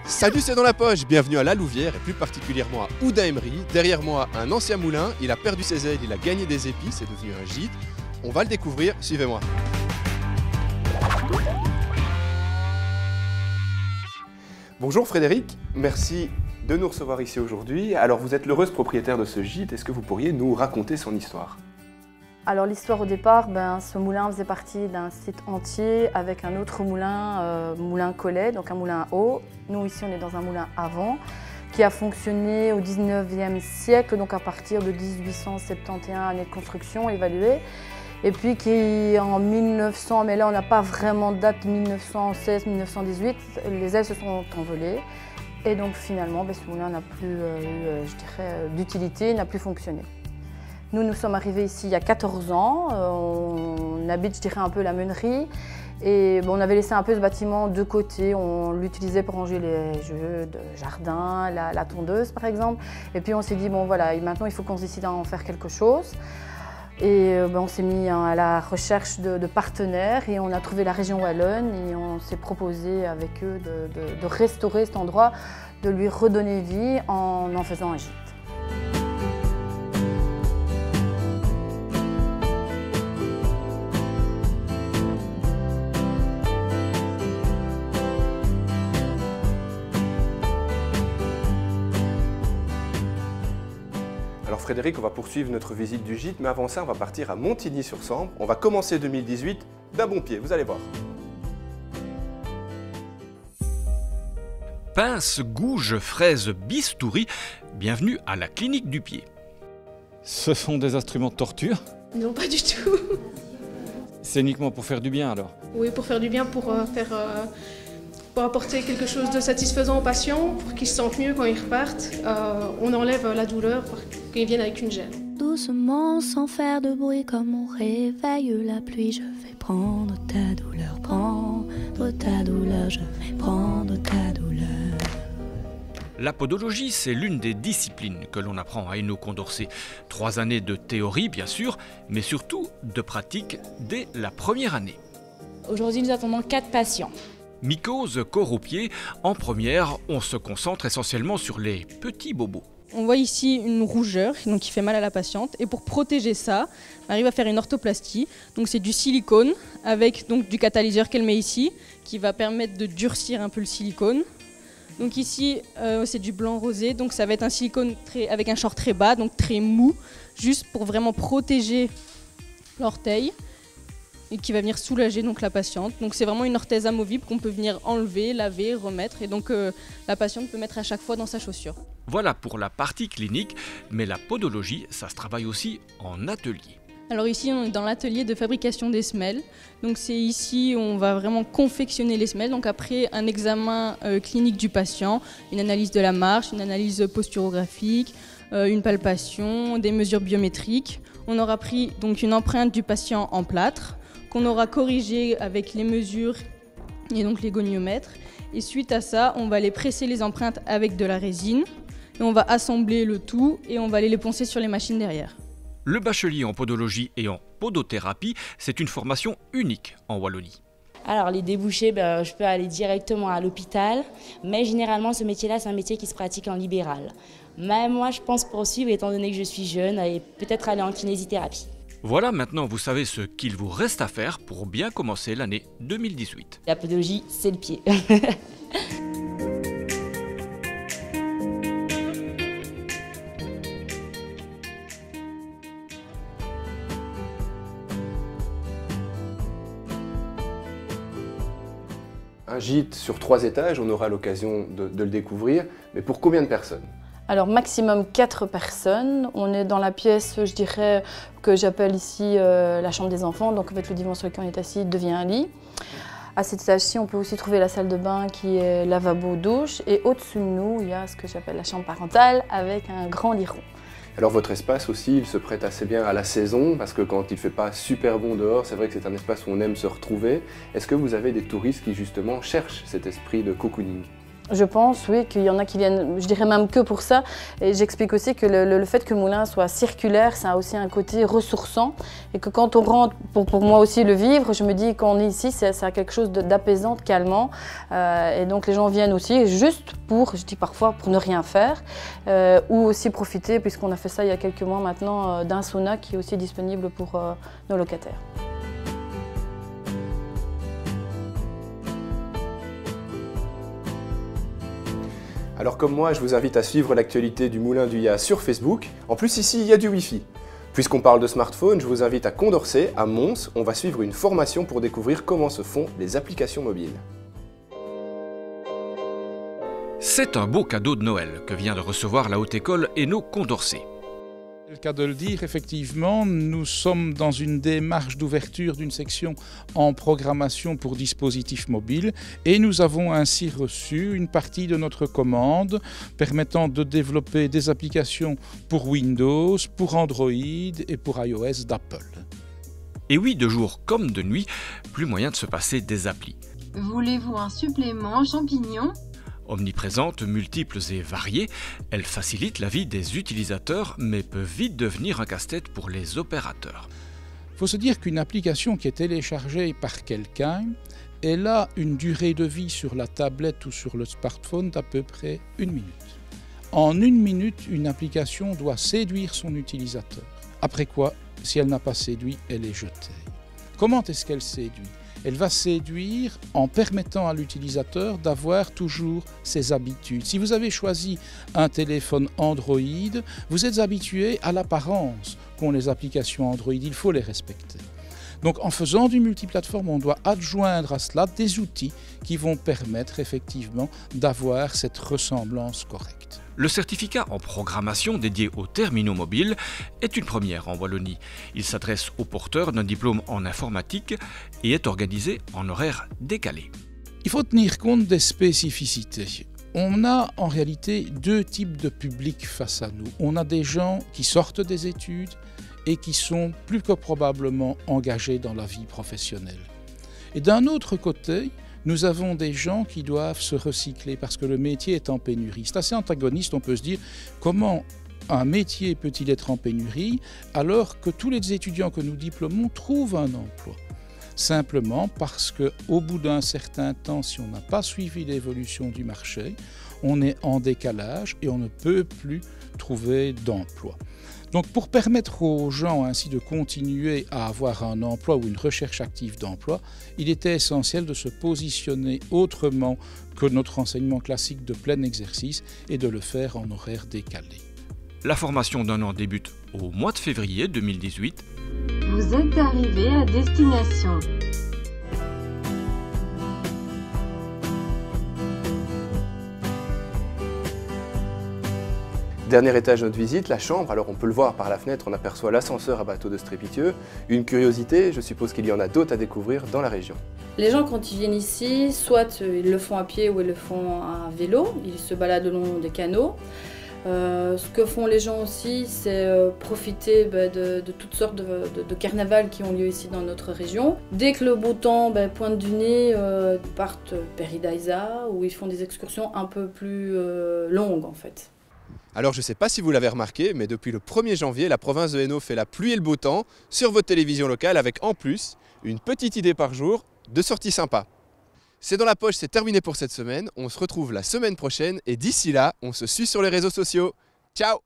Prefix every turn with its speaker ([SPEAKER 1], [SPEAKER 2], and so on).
[SPEAKER 1] Salut, c'est dans la poche, bienvenue à La Louvière et plus particulièrement à Ouda-Emery. Derrière moi, un ancien moulin, il a perdu ses ailes, il a gagné des épis, c'est devenu un gîte. On va le découvrir, suivez-moi. Bonjour Frédéric, merci de nous recevoir ici aujourd'hui. Alors vous êtes l'heureuse propriétaire de ce gîte, est-ce que vous pourriez nous raconter son histoire ?
[SPEAKER 2] Alors l'histoire au départ, ce moulin faisait partie d'un site entier avec un autre moulin, moulin Collet, donc un moulin à eau. Nous ici on est dans un moulin à vent qui a fonctionné au 19e siècle, donc à partir de 1871 année de construction évaluée. Et puis qui en 1900, mais là on n'a pas vraiment de date, 1916-1918, les ailes se sont envolées. Et donc finalement ce moulin n'a plus d'utilité, n'a plus fonctionné. Nous sommes arrivés ici il y a 14 ans, on habite un peu la meunerie et on avait laissé un peu ce bâtiment de côté, on l'utilisait pour ranger les jeux de jardin, la tondeuse par exemple. Et puis on s'est dit maintenant il faut qu'on se décide à en faire quelque chose. Et on s'est mis à la recherche de partenaires et on a trouvé la région wallonne et on s'est proposé avec eux de restaurer cet endroit, de lui redonner vie en faisant un gîte.
[SPEAKER 1] Alors Frédéric, on va poursuivre notre visite du gîte, mais avant ça, on va partir à Montigny-sur-Sambre. On va commencer 2018 d'un bon pied, vous allez voir.
[SPEAKER 3] Pince, gouge, fraise, bistouri, bienvenue à la clinique du pied.
[SPEAKER 4] Ce sont des instruments de torture?
[SPEAKER 5] Non, pas du tout.
[SPEAKER 4] C'est uniquement pour faire du bien alors?
[SPEAKER 5] Oui, pour faire du bien, pour apporter quelque chose de satisfaisant aux patients, pour qu'ils se sentent mieux quand ils repartent. On enlève la douleur quand ils viennent avec une gêne.
[SPEAKER 6] Doucement, sans faire de bruit, comme on réveille la pluie, je vais prendre ta douleur, je vais prendre ta douleur.
[SPEAKER 3] La podologie, c'est l'une des disciplines que l'on apprend à Hainaut Condorcet. 3 années de théorie, bien sûr, mais surtout de pratique dès la première année.
[SPEAKER 7] Aujourd'hui, nous attendons 4 patients.
[SPEAKER 3] Mycose, corps aux pieds. En première, on se concentre essentiellement sur les petits bobos.
[SPEAKER 8] On voit ici une rougeur donc qui fait mal à la patiente et pour protéger ça, on arrive à faire une orthoplastie. Donc c'est du silicone avec donc du catalyseur qu'elle met ici qui va permettre de durcir un peu le silicone. Donc ici c'est du blanc rosé, donc ça va être un silicone avec un short très bas, donc très mou, juste pour vraiment protéger l'orteil et qui va venir soulager donc la patiente. Donc c'est vraiment une orthèse amovible qu'on peut venir enlever, laver, remettre et donc la patiente peut mettre à chaque fois dans sa chaussure.
[SPEAKER 3] Voilà pour la partie clinique, mais la podologie, ça se travaille aussi en atelier.
[SPEAKER 8] Alors ici on est dans l'atelier de fabrication des semelles. Donc c'est ici où on va vraiment confectionner les semelles. Donc après un examen clinique du patient, une analyse de la marche, une analyse posturographique, une palpation, des mesures biométriques. On aura pris donc une empreinte du patient en plâtre qu'on aura corrigé avec les mesures et donc les goniomètres. Et suite à ça, on va aller presser les empreintes avec de la résine et on va assembler le tout et on va aller les poncer sur les machines derrière.
[SPEAKER 3] Le bachelier en podologie et en podothérapie, c'est une formation unique en Wallonie.
[SPEAKER 7] Alors les débouchés, je peux aller directement à l'hôpital, mais généralement ce métier-là, c'est un métier qui se pratique en libéral. Mais moi, je pense poursuivre, étant donné que je suis jeune, et peut-être aller en kinésithérapie.
[SPEAKER 3] Voilà, maintenant vous savez ce qu'il vous reste à faire pour bien commencer l'année 2018.
[SPEAKER 7] La podologie, c'est le pied.
[SPEAKER 1] Un gîte sur 3 étages, on aura l'occasion de le découvrir, mais pour combien de personnes ?
[SPEAKER 2] Alors maximum 4 personnes, on est dans la pièce que j'appelle ici la chambre des enfants, donc en fait le divan sur lequel on est assis devient un lit. À cet étage-ci on peut aussi trouver la salle de bain qui est lavabo douche et au-dessus de nous il y a ce que j'appelle la chambre parentale avec un grand lit rond.
[SPEAKER 1] Alors votre espace aussi, il se prête assez bien à la saison, parce que quand il ne fait pas super bon dehors, c'est vrai que c'est un espace où on aime se retrouver. Est-ce que vous avez des touristes qui justement cherchent cet esprit de cocooning ?
[SPEAKER 2] Je pense, oui, qu'il y en a qui viennent, je dirais même que pour ça. Et j'explique aussi que le fait que le moulin soit circulaire, ça a aussi un côté ressourçant. Et que quand on rentre, pour moi aussi le vivre, je me dis quand on est ici, ça a quelque chose d'apaisant, de calmant. Et donc les gens viennent aussi juste pour, je dis parfois, pour ne rien faire. Ou aussi profiter, puisqu'on a fait ça il y a quelques mois maintenant, d'un sauna qui est aussi disponible pour nos locataires.
[SPEAKER 1] Alors comme moi, je vous invite à suivre l'actualité du Moulin du Ya sur Facebook. En plus ici, il y a du Wi-Fi. Puisqu'on parle de smartphone, je vous invite à Condorcet, à Mons. On va suivre une formation pour découvrir comment se font les applications mobiles.
[SPEAKER 3] C'est un beau cadeau de Noël que vient de recevoir la Haute École Hainaut Condorcet.
[SPEAKER 9] C'est le cas de le dire, effectivement, nous sommes dans une démarche d'ouverture d'une section en programmation pour dispositifs mobiles et nous avons ainsi reçu une partie de notre commande permettant de développer des applications pour Windows, pour Android et pour iOS d'Apple.
[SPEAKER 3] Et oui, de jour comme de nuit, plus moyen de se passer des applis.
[SPEAKER 10] Voulez-vous un supplément champignon ?
[SPEAKER 3] Omniprésentes, multiples et variées, elles facilitent la vie des utilisateurs, mais peuvent vite devenir un casse-tête pour les opérateurs.
[SPEAKER 9] Il faut se dire qu'une application qui est téléchargée par quelqu'un, elle a une durée de vie sur la tablette ou sur le smartphone d'à peu près 1 minute. En 1 minute, une application doit séduire son utilisateur. Après quoi, si elle n'a pas séduit, elle est jetée. Comment est-ce qu'elle séduit ? Elle va séduire en permettant à l'utilisateur d'avoir toujours ses habitudes. Si vous avez choisi un téléphone Android, vous êtes habitué à l'apparence qu'ont les applications Android, il faut les respecter. Donc en faisant du multiplateforme, on doit adjoindre à cela des outils qui vont permettre effectivement d'avoir cette ressemblance correcte.
[SPEAKER 3] Le certificat en programmation dédié aux terminaux mobiles est une première en Wallonie. Il s'adresse aux porteurs d'un diplôme en informatique et est organisé en horaire décalé.
[SPEAKER 9] Il faut tenir compte des spécificités. On a en réalité 2 types de publics face à nous. On a des gens qui sortent des études et qui sont plus que probablement engagés dans la vie professionnelle. Et d'un autre côté, nous avons des gens qui doivent se recycler parce que le métier est en pénurie. C'est assez antagoniste, on peut se dire comment un métier peut-il être en pénurie alors que tous les étudiants que nous diplômons trouvent un emploi. Simplement parce qu'au bout d'un certain temps, si on n'a pas suivi l'évolution du marché, on est en décalage et on ne peut plus trouver d'emploi. Donc pour permettre aux gens ainsi de continuer à avoir un emploi ou une recherche active d'emploi, il était essentiel de se positionner autrement que notre enseignement classique de plein exercice et de le faire en horaire décalé.
[SPEAKER 3] La formation d'1 an débute au mois de février 2018.
[SPEAKER 10] Vous êtes arrivé à destination.
[SPEAKER 1] Dernier étage de notre visite, la chambre. Alors on peut le voir par la fenêtre, on aperçoit l'ascenseur à bateau de Strépitieux. Une curiosité, je suppose qu'il y en a d'autres à découvrir dans la région.
[SPEAKER 2] Les gens quand ils viennent ici, soit ils le font à pied ou ils le font à vélo, ils se baladent le long des canaux. Ce que font les gens aussi, c'est profiter de toutes sortes de carnavals qui ont lieu ici dans notre région. Dès que le beau temps pointe du nez, ils partent Peridaisa où ils font des excursions un peu plus longues en fait.
[SPEAKER 1] Alors je ne sais pas si vous l'avez remarqué, mais depuis le 1er janvier, la province de Hainaut fait la pluie et le beau temps sur votre télévision locale avec en plus une petite idée par jour de sortie sympa. C'est dans la poche, c'est terminé pour cette semaine. On se retrouve la semaine prochaine et d'ici là, on se suit sur les réseaux sociaux. Ciao!